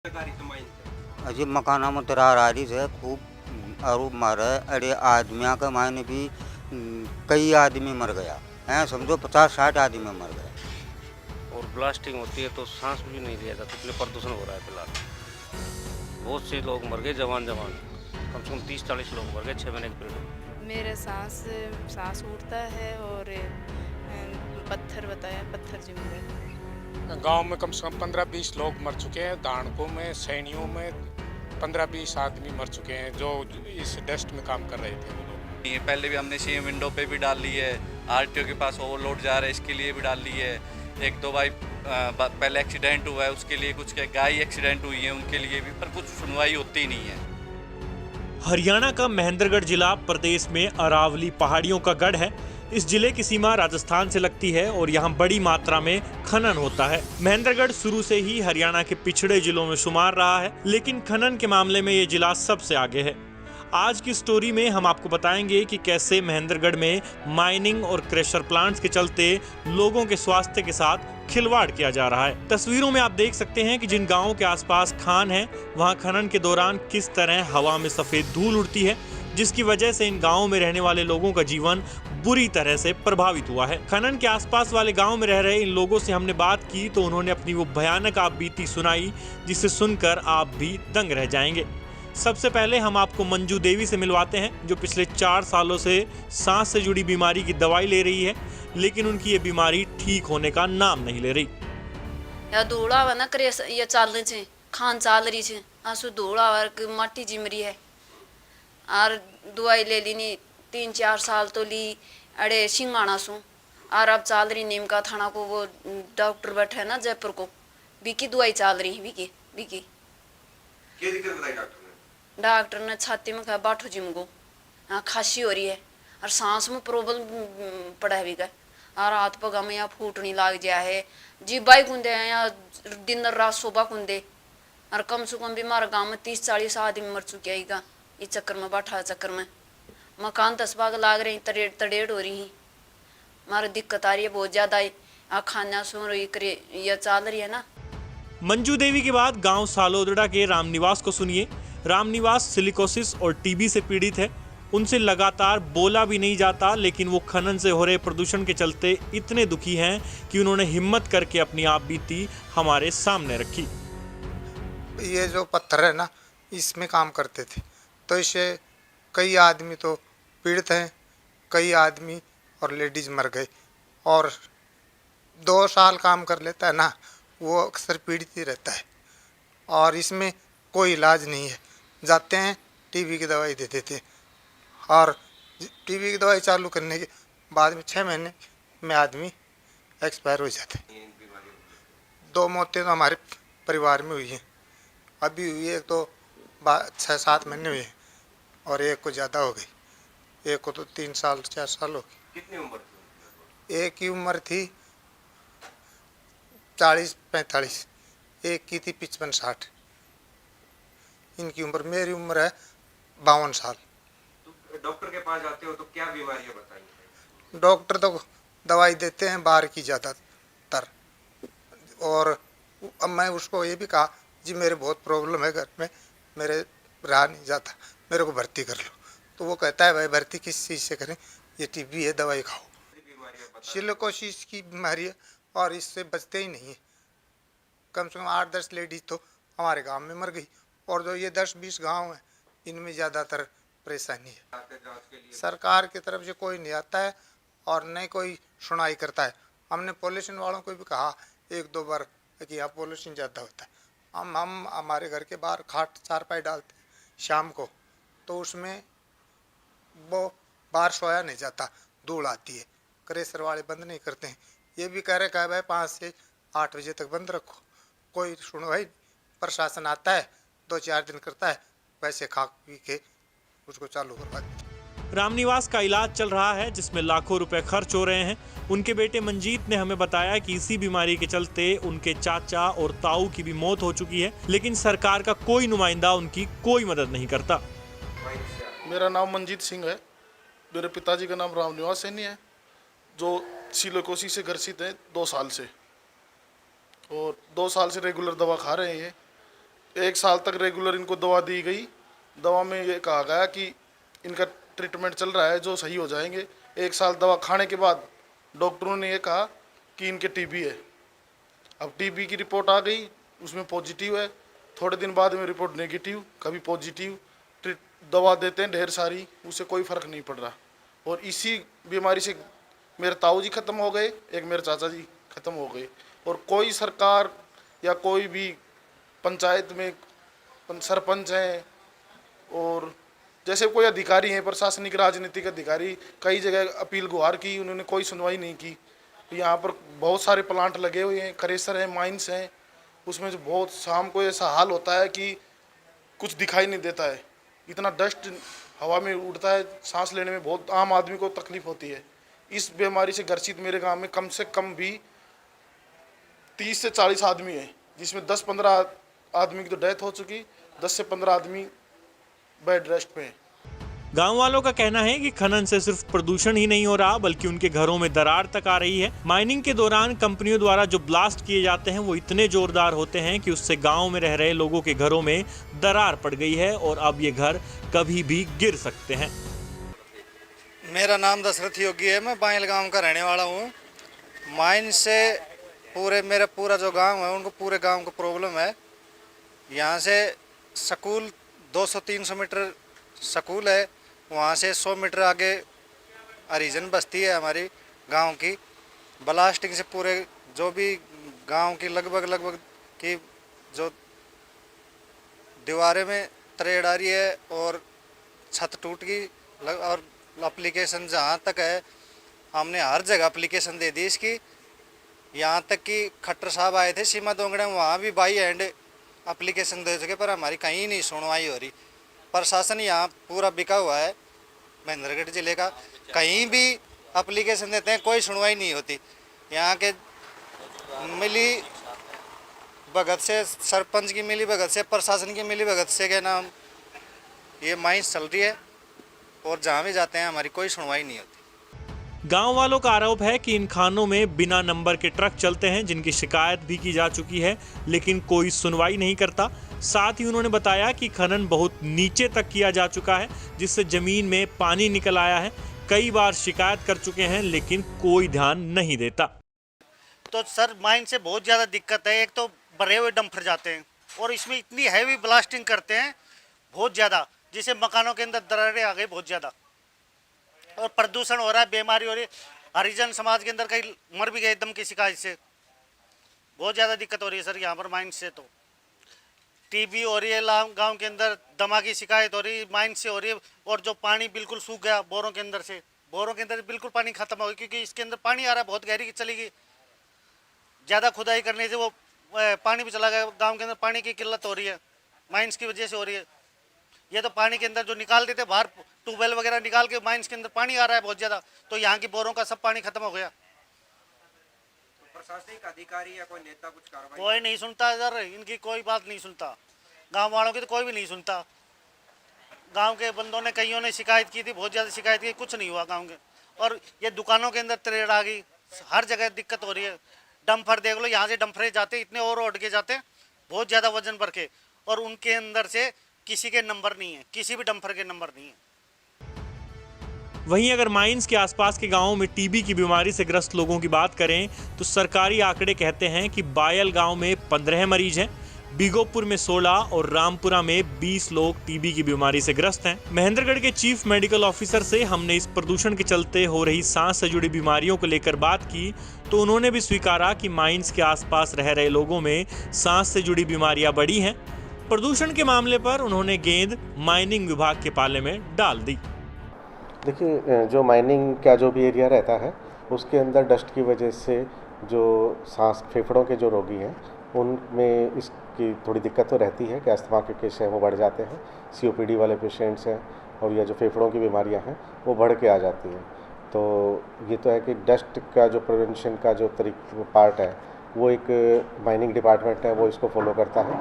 अजी मकानामध्ये राहरीच है खूब आरोप मारा है। अरे आदमियों का मायने भी कई आदमी मर गया है, समझो 50-60 आदमी मर गए। और ब्लास्टिंग होती है तो सांस भी नहीं लिया जाता, इतने प्रदूषण हो रहा है फिलहाल। बहुत से लोग मर गए, जवान जवान कम से कम 30-40 लोग मर गए 6 महीने के पीरियड में। मेरे सांस उठता है और पत्थर बताया, पत्थर जिम गए। गांव में कम से कम 15-20 लोग मर चुके हैं। दानकों में, सैनियों में 15-20 आदमी मर चुके हैं जो इस डस्ट में काम कर रहे थे वो लोग। पहले भी हमने सीएम विंडो पे भी डाल ली है, आरटीओ के पास ओवरलोड जा रहा है इसके लिए भी डाल ली है। एक दो भाई पहले एक्सीडेंट हुआ है उसके लिए कुछ, गाय एक्सीडेंट हुई है उनके लिए भी, पर कुछ सुनवाई होती नहीं है। हरियाणा का महेंद्रगढ़ जिला प्रदेश में अरावली पहाड़ियों का गढ़ है। इस जिले की सीमा राजस्थान से लगती है और यहाँ बड़ी मात्रा में खनन होता है। महेंद्रगढ़ शुरू से ही हरियाणा के पिछड़े जिलों में शुमार रहा है, लेकिन खनन के मामले में ये जिला सबसे आगे है। आज की स्टोरी में हम आपको बताएंगे कि कैसे महेंद्रगढ़ में माइनिंग और क्रेशर प्लांट्स के चलते लोगों के स्वास्थ्य के साथ खिलवाड़ किया जा रहा है। तस्वीरों में आप देख सकते हैं कि जिन गांवों के आसपास खान है, वहां खनन के दौरान किस तरह हवा में सफेद धूल उड़ती है, जिसकी वजह से इन गांवों में रहने वाले लोगों का जीवन बुरी तरह से प्रभावित हुआ है। खनन के आसपास वाले गांव में रह रहे इन लोगों से हमने बात की तो उन्होंने अपनी वो भयानक आपबीती सुनाई, जिसे सुनकर आप भी दंग रह जाएंगे। सबसे पहले हम आपको मंजू देवी से मिलवाते हैं, जो पिछले 4 सालों से सांस से जुड़ी बीमारी की दवाई ले रही है, लेकिन उनकी ये बीमारी ठीक होने का नाम नहीं ले रही। या धूड़ा वा ना करे ये चालने छे, खान चाल रही छे, आंसू धूड़ा और माटी जिम रही है। और दवाई ले ली नी 3-4 साल तो ली अड़े सिंगाना सू, और अब चाल रही नीम का थाना को वो डॉक्टर बैठे है ना जयपुर को, बीकी दवाई चाल रही बीकी बीकी। क्या दिक्कत बताई डॉक्टर ने? डॉक्टर ने छाती में कहा बाठो जिम को, खांसी हो रही है और सांस में प्रॉब्लम पड़ा है भी का, और हाथ पगा में यहाँ फूटनी लाग गया है, जीबाई कुंदे यहाँ दिन रात सोबा कुंदे। और कम से कम भी हमारे गाँव में 30-40 आदमी मर चुके हैं इस चक्कर में, बाठा चक्कर में। मकान 10 भाग लाग रहे हैं, तड़ेड़ हो रही है, हमारी दिक्कत आ रही है बहुत ज्यादा है। खाना सो रही करे यह चाल रही है ना। मंजू देवी के बाद गांव सालोदड़ा के रामनिवास को सुनिए। रामनिवास सिलिकोसिस और टीबी से पीड़ित है। उनसे लगातार बोला भी नहीं जाता, लेकिन वो खनन से हो रहे प्रदूषण के चलते इतने दुखी हैं कि उन्होंने हिम्मत करके अपनी आपबीती हमारे सामने रखी। ये जो पत्थर है ना, इसमें काम करते थे, तो इससे कई आदमी तो पीड़ित हैं, कई आदमी और लेडीज मर गए। और 2 साल काम कर लेता है ना, वो अक्सर पीड़ित ही रहता है और इसमें कोई इलाज नहीं है। जाते हैं टीबी की दवाई दे देते हैं, और टीबी की दवाई चालू करने के बाद में 6 महीने में आदमी एक्सपायर हो जाते हैं। 2 मौतें तो हमारे परिवार में हुई हैं, अभी हुई है, एक तो 6-7 महीने हुए हैं और एक को ज़्यादा हो गई, एक को तो 3-4 साल हो गए। कितनी उम्र थी? एक की उम्र थी 40-45, एक की थी 55-60। इनकी उम्र, मेरी उम्र है 52 साल। तो डॉक्टर के पास जाते हो तो क्या बीमारियां बताई? डॉक्टर तो दवाई देते हैं बाहर की ज़्यादातर, और अब मैं उसको ये भी कहा जी मेरे बहुत प्रॉब्लम है घर में, मेरे रहा नहीं जाता, मेरे को भर्ती कर लो। तो वो कहता है भाई भर्ती किस चीज़ से करें, ये टीबी है, दवाई खाओ। सिलिकोसिस की बीमारी है और इससे बचते ही नहीं है। कम से कम 8-10 लेडीज तो हमारे गांव में मर गई, और जो ये 10-20 गांव हैं इनमें ज़्यादातर परेशानी है। सरकार की तरफ से कोई नहीं आता है और न कोई सुनाई करता है। हमने पॉल्यूशन वालों को भी कहा 1-2 बार कि यहाँ पॉल्यूशन ज़्यादा होता है। हम हमारे घर के बाहर खाट 4 डालते हैं शाम को, तो उसमें वो बाहर सोया नहीं जाता, धूल आती है। क्रेशर वाले बंद नहीं करते हैं, ये भी कह रहे भाई 5 से 8 बजे तक बंद रखो, कोई सुनवाई। प्रशासन आता है 2-4 दिन करता है, पैसे खा पी के उसको चालू करवा देते। रामनिवास का इलाज चल रहा है, जिसमें लाखों रुपए खर्च हो रहे हैं। उनके बेटे मंजीत ने हमें बताया कि इसी बीमारी के चलते उनके चाचा और ताऊ की भी मौत हो चुकी है, लेकिन सरकार का कोई नुमाइंदा उनकी कोई मदद नहीं करता। मेरा नाम मंजीत सिंह है, मेरे पिताजी का नाम रामनिवास सैनी है, जो सिलिकोसिस से ग्रसित है 2 साल से, और 2 साल से रेगुलर दवा खा रहे हैं। 1 साल तक रेगुलर इनको दवा दी गई। दवा में ये कहा गया कि इनका ट्रीटमेंट चल रहा है, जो सही हो जाएंगे। 1 साल दवा खाने के बाद डॉक्टरों ने ये कहा कि इनके टीबी है। अब टीबी की रिपोर्ट आ गई, उसमें पॉजिटिव है। थोड़े दिन बाद में रिपोर्ट नेगेटिव, कभी पॉजिटिव। दवा देते हैं ढेर सारी, उससे कोई फ़र्क नहीं पड़ रहा। और इसी बीमारी से मेरे ताऊ जी ख़त्म हो गए, एक मेरे चाचा जी ख़त्म हो गए। और कोई सरकार या कोई भी पंचायत में सरपंच हैं और जैसे कोई अधिकारी हैं, प्रशासनिक राजनीतिक अधिकारी, कई जगह अपील गुहार की, उन्होंने कोई सुनवाई नहीं की। यहाँ पर बहुत सारे प्लांट लगे हुए हैं, क्रेशर हैं, माइंस हैं, उसमें जो बहुत शाम को ऐसा हाल होता है कि कुछ दिखाई नहीं देता है। इतना डस्ट हवा में उड़ता है, सांस लेने में बहुत आम आदमी को तकलीफ होती है। इस बीमारी से ग्रसित मेरे गांव में कम से कम भी 30 से 40 आदमी हैं, जिसमें 10-15 आदमी की तो डेथ हो चुकी, 10 से 15 आदमी बेड रेस्ट पे हैं। गांव वालों का कहना है कि खनन से सिर्फ प्रदूषण ही नहीं हो रहा, बल्कि उनके घरों में दरार तक आ रही है। माइनिंग के दौरान कंपनियों द्वारा जो ब्लास्ट किए जाते हैं वो इतने जोरदार होते हैं कि उससे गांव में रह रहे लोगों के घरों में दरार पड़ गई है और अब ये घर कभी भी गिर सकते हैं। मेरा नाम दशरथ योगी है, मैं बायल गांव का रहने वाला हूँ। माइन से मेरा पूरा जो गांव है, उनको पूरे गांव को प्रॉब्लम है। यहाँ से स्कूल 200-300 मीटर स्कूल है, वहाँ से 100 मीटर आगे हरिजन बस्ती है हमारी गांव की। ब्लास्टिंग से पूरे जो भी गांव की लगभग की जो दीवारें में तरेड़ आ रही है और छत टूट गई। और एप्लीकेशन जहाँ तक है, हमने हर जगह एप्लीकेशन दे दी इसकी। यहाँ तक कि खट्टर साहब आए थे सीमा दोंगड़े, वहाँ भी बाई हैंड एप्लीकेशन दे चुके, पर हमारी कहीं नहीं सुनवाई हो रही। प्रशासन यहाँ पूरा बिका हुआ है महेंद्रगढ़ जिले का, कहीं भी एप्लीकेशन देते हैं कोई सुनवाई नहीं होती। यहाँ के मिली भगत से, सरपंच की मिली भगत से, प्रशासन की मिली भगत से के नाम ये माइंस चल रही है और जहाँ भी जाते हैं हमारी कोई सुनवाई नहीं होती। गांव वालों का आरोप है कि इन खानों में बिना नंबर के ट्रक चलते हैं, जिनकी शिकायत भी की जा चुकी है, लेकिन कोई सुनवाई नहीं करता। साथ ही उन्होंने बताया कि खनन बहुत नीचे तक किया जा चुका है, जिससे जमीन में पानी निकल आया है। कई बार शिकायत कर चुके हैं, लेकिन कोई ध्यान नहीं देता। तो सर माइन से बहुत ज़्यादा दिक्कत है। एक तो भरे हुए डंपर जाते हैं और इसमें इतनी हैवी ब्लास्टिंग करते हैं बहुत ज़्यादा, जिससे मकानों के अंदर दरारें आ गई बहुत ज़्यादा, और प्रदूषण हो रहा है, बीमारी हो रही है। हरिजन समाज के अंदर कई मर भी गए दम की शिकायत से। बहुत ज़्यादा दिक्कत हो रही है सर यहाँ पर माइन से। तो टीबी हो रही है गांव के अंदर, दमा की शिकायत हो रही है, माइन से हो रही है। और जो पानी बिल्कुल सूख गया बोरों के अंदर से, बोरों के अंदर बिल्कुल पानी खत्म हो गया, क्योंकि इसके अंदर पानी आ रहा है, बहुत गहरी चली गई। ज़्यादा खुदाई करने से वो पानी भी चला गया। गाँव के अंदर पानी की किल्लत हो रही है, माइंस की वजह से हो रही है। ये तो पानी के अंदर जो निकाल देते बाहर, ट्यूबवेल वगैरह निकाल के माइंस के अंदर पानी आ रहा है बहुत ज़्यादा, तो यहाँ की बोरों का सब पानी खत्म हो गया। प्रशासनिक अधिकारी या कोई नेता कुछ कार्रवाई? कोई नहीं सुनता सर, इनकी कोई बात नहीं सुनता। गांव वालों की तो कोई भी नहीं सुनता। गांव के बंदों ने, कईयों ने शिकायत की थी, बहुत ज़्यादा शिकायत की, कुछ नहीं हुआ गांव के। और ये दुकानों के अंदर तरेड़ आ गई, हर जगह दिक्कत हो रही है। डंपर देख लो, यहाँ से डंपरे जाते इतने और उड़ के जाते हैं, बहुत ज़्यादा वजन भर के, और उनके अंदर से किसी के नंबर नहीं है, किसी भी डंपर के नंबर नहीं है। वहीं अगर माइंस के आसपास के गांवों में टीबी की बीमारी से ग्रस्त लोगों की बात करें तो सरकारी आंकड़े कहते हैं कि बायल गांव में 15 मरीज हैं, बीगोपुर में 16 और रामपुरा में 20 लोग टीबी की बीमारी से ग्रस्त हैं। महेंद्रगढ़ के चीफ मेडिकल ऑफिसर से हमने इस प्रदूषण के चलते हो रही सांस से जुड़ी बीमारियों को लेकर बात की, तो उन्होंने भी स्वीकारा कि माइंस के आसपास रह रहे लोगों में सांस से जुड़ी बीमारियां बढ़ी हैं। प्रदूषण के मामले पर उन्होंने गेंद माइनिंग विभाग के पाले में डाल दी। देखिए, जो माइनिंग का जो भी एरिया रहता है उसके अंदर डस्ट की वजह से जो सांस फेफड़ों के जो रोगी हैं उनमें इसकी थोड़ी दिक्कत तो रहती है कि अस्थमा के केस हैं वो बढ़ जाते हैं, COPD वाले पेशेंट्स हैं, और या जो फेफड़ों की बीमारियां हैं वो बढ़ के आ जाती हैं। तो ये तो है कि डस्ट का जो प्रिवेंशन का जो पार्ट है वो एक माइनिंग डिपार्टमेंट है, वो इसको फॉलो करता है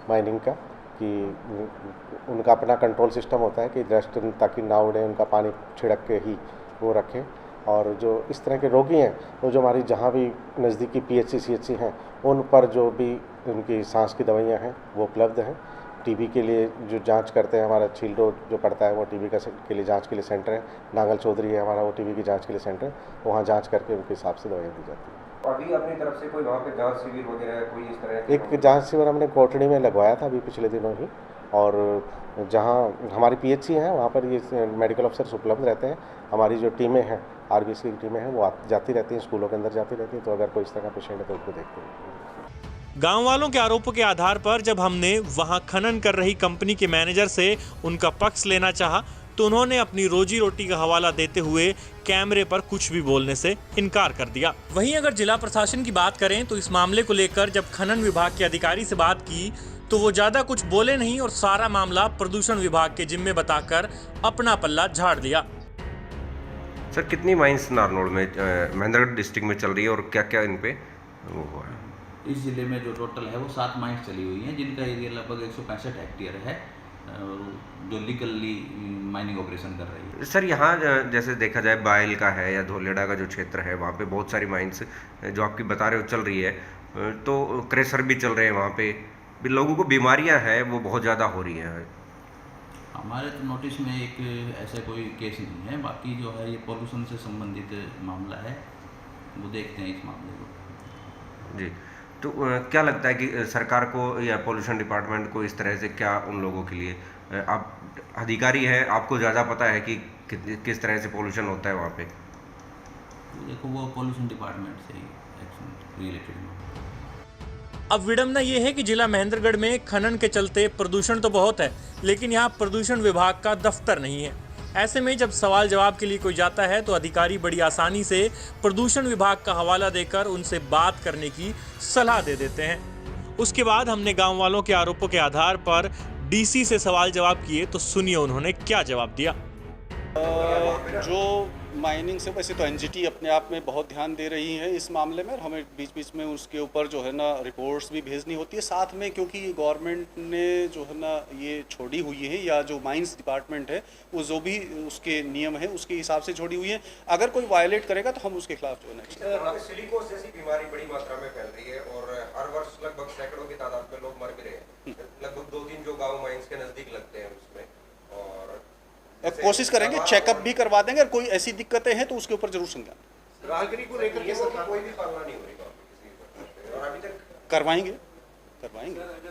माइनिंग का, कि उनका अपना कंट्रोल सिस्टम होता है कि डस्ट ताकि ना उड़े, उनका पानी छिड़क के ही वो रखें। और जो इस तरह के रोगी हैं वो जो हमारी जहाँ भी नज़दीकी PHC CHC हैं उन पर जो भी उनकी सांस की दवाइयाँ हैं वो उपलब्ध हैं। टीबी के लिए जो जांच करते हैं, हमारा छील रोड जो पड़ता है वो टीबी के लिए जांच के लिए सेंटर है। नांगल चौधरी है हमारा, वो टीबी की जांच के लिए सेंटर है, वहाँ जांच करके उनके हिसाब से दवाइयाँ दी जाती हैं। अभी अपनी तरफ से कोई वहाँ पे जांच शिविर वगैरह कोई इस तरह एक जांच शिविर हमने कोटड़ी में लगवाया था अभी पिछले दिनों ही, और जहाँ हमारी पीएचसी हैं वहाँ पर ये मेडिकल ऑफिसर्स उपलब्ध रहते हैं। हमारी जो टीमें हैं, आरबीसी की टीमें हैं, वो जाती रहती हैं, स्कूलों के अंदर जाती रहती हैं, तो अगर कोई इस तरह का पेशेंट है तो उसको देखते हैं। गांव वालों के आरोपों के आधार पर जब हमने वहां खनन कर रही कंपनी के मैनेजर से उनका पक्ष लेना चाहा, तो उन्होंने अपनी रोजी रोटी का हवाला देते हुए कैमरे पर कुछ भी बोलने से इनकार कर दिया। वहीं अगर जिला प्रशासन की बात करें तो इस मामले को लेकर जब खनन विभाग के अधिकारी से बात की तो वो ज्यादा कुछ बोले नहीं और सारा मामला प्रदूषण विभाग के जिम्मे बताकर अपना पल्ला झाड़ दिया। सर, कितनी माइंस नारनौल में महेंद्रगढ़ डिस्ट्रिक्ट में चल रही है और क्या क्या इन पे वो हुआ है? इस ज़िले में जो टोटल है वो 7 माइंस चली हुई हैं, जिनका एरिया लगभग 165 हेक्टेयर है, जो लीगली माइनिंग ऑपरेशन कर रही है। सर, यहाँ जैसे देखा जाए बायल का है या धोलेड़ा का जो क्षेत्र है, वहाँ पे बहुत सारी माइंस जो आपकी बता रहे हो चल रही है, तो क्रेशर भी चल रहे हैं वहाँ पे, भी लोगों को बीमारियाँ हैं वो बहुत ज़्यादा हो रही हैं। हमारे तो नोटिस में एक ऐसा कोई केस नहीं है, बाकी जो है ये पॉल्यूशन से संबंधित मामला है, वो देखते हैं इस मामले को। जी, तो क्या लगता है कि सरकार को या पॉल्यूशन डिपार्टमेंट को इस तरह से क्या उन लोगों के लिए, आप अधिकारी हैं, आपको ज़्यादा पता है कि किस तरह से पॉल्यूशन होता है वहाँ पे? तो देखो वो पॉल्यूशन डिपार्टमेंट से ही एक्शन रिलेटेड। अब विडंबना ये है कि जिला महेंद्रगढ़ में खनन के चलते प्रदूषण तो बहुत है, लेकिन यहाँ प्रदूषण विभाग का दफ्तर नहीं है। ऐसे में जब सवाल जवाब के लिए कोई जाता है तो अधिकारी बड़ी आसानी से प्रदूषण विभाग का हवाला देकर उनसे बात करने की सलाह दे देते हैं। उसके बाद हमने गांव वालों के आरोपों के आधार पर डीसी से सवाल जवाब किए, तो सुनिए उन्होंने क्या जवाब दिया। जो माइनिंग से, वैसे तो एनजीटी अपने आप में बहुत ध्यान दे रही है इस मामले में, और हमें बीच बीच में उसके ऊपर जो है ना रिपोर्ट्स भी भेजनी होती है साथ में, क्योंकि गवर्नमेंट ने जो है ना ये छोड़ी हुई है, या जो माइंस डिपार्टमेंट है वो जो भी उसके नियम है उसके हिसाब से छोड़ी हुई है। अगर कोई वायलेट करेगा तो हम उसके खिलाफ जो है सिलिकोसिस जैसी बीमारी बड़ी मात्रा में फैल रही है और हर वर्ष लगभग सैकड़ों की तादाद में लोग मर भी रहे हैं। लगभग 2-3 जो गाँव माइंस के नज़दीक लगते हैं उसमें, और कोशिश करेंगे, चेकअप भी करवा देंगे, और कोई ऐसी दिक्कतें हैं तो उसके ऊपर जरूर संज्ञान। राहगिरी को लेकर के सरकार कोई भी पालना नहीं हो रही और अभी तक करवाएंगे।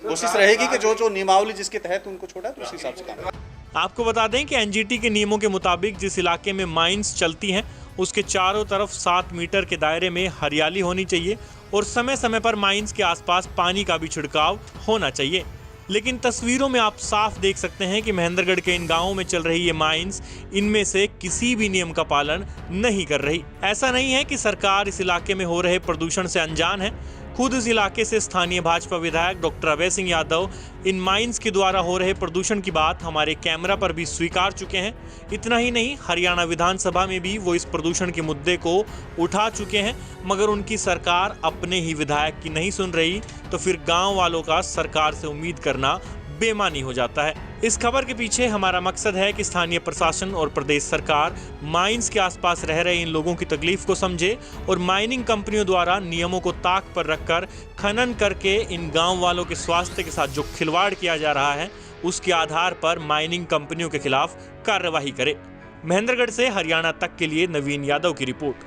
कोशिश रहेगी कि जो जो नियमावली जिसके तहत उनको छोड़ा तो उस हिसाब से काम। आपको बता दें कि एनजीटी के नियमों के मुताबिक जिस इलाके में माइंस चलती हैं उसके चारों तरफ 7 मीटर के दायरे में हरियाली होनी चाहिए और समय समय पर माइंस के आसपास पानी का भी छिड़काव होना चाहिए। लेकिन तस्वीरों में आप साफ देख सकते हैं कि महेंद्रगढ़ के इन गांवों में चल रही ये माइंस इनमें से किसी भी नियम का पालन नहीं कर रही। ऐसा नहीं है कि सरकार इस इलाके में हो रहे प्रदूषण से अनजान है। खुद इस इलाके से स्थानीय भाजपा विधायक डॉक्टर अभय सिंह यादव इन माइंस के द्वारा हो रहे प्रदूषण की बात हमारे कैमरा पर भी स्वीकार चुके हैं। इतना ही नहीं, हरियाणा विधानसभा में भी वो इस प्रदूषण के मुद्दे को उठा चुके हैं, मगर उनकी सरकार अपने ही विधायक की नहीं सुन रही, तो फिर गांव वालों का सरकार से उम्मीद करना बेमानी हो जाता है। इस खबर के पीछे हमारा मकसद है कि स्थानीय प्रशासन और प्रदेश सरकार माइंस के आसपास रह रहे इन लोगों की तकलीफ को समझे और माइनिंग कंपनियों द्वारा नियमों को ताक पर रखकर खनन करके इन गांव वालों के स्वास्थ्य के साथ जो खिलवाड़ किया जा रहा है उसके आधार पर माइनिंग कंपनियों के खिलाफ कार्रवाई करे। महेंद्रगढ़ से हरियाणा तक के लिए नवीन यादव की रिपोर्ट।